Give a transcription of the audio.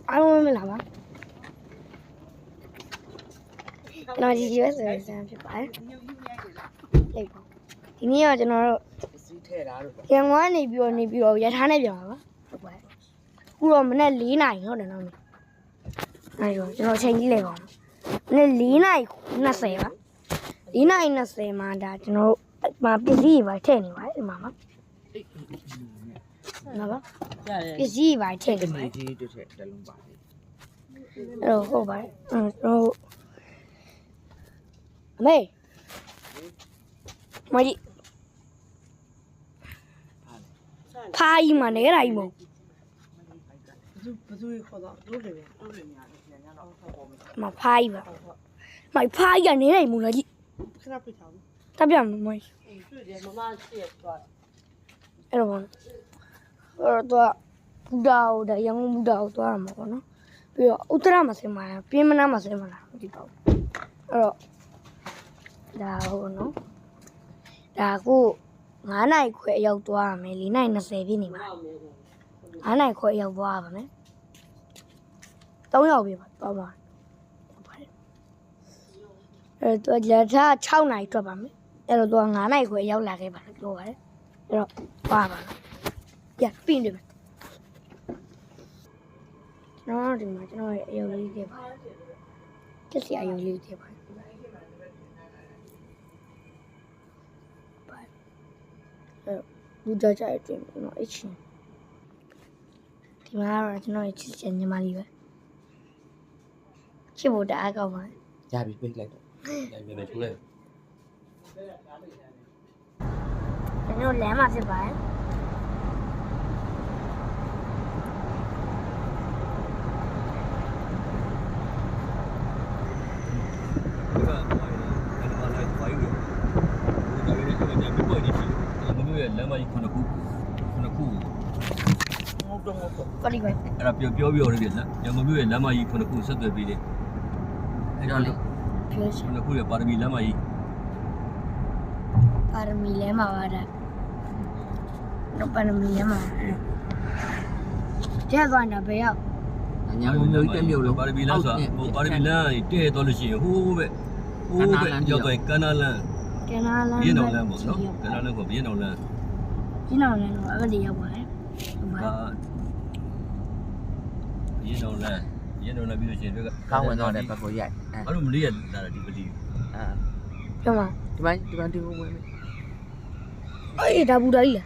အားလုံးမလားပါကျွန်တော်ကြီးရွေးဆိုစမ်းဖြစ်ပါတယ်လိုက်ပါဒီနေ့ကကျွန်တော်တို့စီးထဲတာတို့ရန်ကုန်ကနေပြီးတော့ရထားနဲ့ပြန်ပါဟုတ်ပါခုတော့မနေ့4နာရီဟုတ်တယ်နော်မင်းအဲ့တော့ကျွန်တော်ချိန်ကြည့်လိုက်ပါဦးမနေ့4နာရီ20ပါ4နာရီ20မှာဒါကျွန်တော်တို့မှာပစ္စည်းတွေပါထည့်နေပါတယ်ဒီမှာပါနော်ပါပစ္စည်းတွေပါထည့်နေပါတယ် ဒီတစ်ထက်တစ်လုံးပါတယ်အဲ့တော့ဟုတ်ပါတယ်ကျွန်တော်အမေမကြီးဖားကြီးမှာနေရကြီးမဟုတ်ဘသူခေါ်တော့တို့တွေများပြန်ရတော့ဆက်ပေါ်မယ်မဖားကြီးပါမဖားကြီးကနေနိုင်မလားကြီးခဏပြထားဘူးတပ်ပြမမကြီးတွေ့တယ်မမရှိရသွားအဲ့တော့တော့ဘူဒါကိုဒါရန်ကုန်ဘူဒါကိုသွားရမှာပေါ့နော်ပြီးတော့ဥတ္တရမစင်မှာပြင်းမနာမစင်မှာလားမသိပါဘူးအဲ့တော့ဒါဟုတ်နော်ဒါကို9နိုင်ခွဲအရောက်သွားရမယ်4နိုင်20ပြည့်နေပါ9နိုင်ခွဲအရောက်သွားရပါမယ်3ရောက်ပြီပါသွားပါအဲ့တော့လက်ထား6နိုင်ထွက်ပါမယ်အဲ့တော့9နိုင်ခွဲရောက်လာခဲ့ပါလို့ပြောပါတယ်အဲ့တော့သွားပါပြပြင်တယ်ကျွန်တော်ဒီမှာကျွန်တော်ရဲ့အယုံလေးခဲ့ပါကစ်စီအယုံလေးခဲ့ပါဘူဒါကြိုက်တယ်ကျွန်တော်အချင်းဒီမှာတော့ကျွန်တော်ရဲ့ချစ်ချင်ညီမလေးပဲချစ်ဖို့တအားကောင်းပါရပြီပြေးလိုက်တော့ရပြီပဲထိုးလိုက်ကျွန်တော်လမ်းမှာဖြစ်ပါတယ်လမ်းမကြီး9ခုကလေးပဲအဲ့ဒါပြောလေးလေရမမျိုးရဲ့လမ်းမကြီး9ခုဆက်သွယ်ပြီးလေအဲ့ဒါလေပြောရှင်9ခုရဲ့ပါရမီလမ်းမကြီးပါရမီလမ်းမှာပါတာတော့ပါရမီလမ်းမှာကျဲသွားတာဘယ်ရောက်ညာမျိုးတက်မြို့လို့ပါရမီလမ်းဆိုတာဟိုပါရမီလမ်းတဲ့တော်လို့ရှိရင်ဟိုးပဲရောက်သွားကနာလမ်းကနာလမ်းဘီနောင်လမ်းပေါ့နော်ကနာလမ်းကိုဘီနောင်လမ်းဘီနောင်လမ်းတော့အဲ့ဒီရောက်ပါတယ်ဟာဘီနောင်လမ်းပြီးလို့ရှိရင်တို့ကကောင်းဝင်တော့လည်းပတ်ကိုရိုက်အဲ့လိုမလေးရလာတာဒီပလီပြောမှာဒီမှာဝင်မယ်အေးဒါဘူးဒါကြီးလား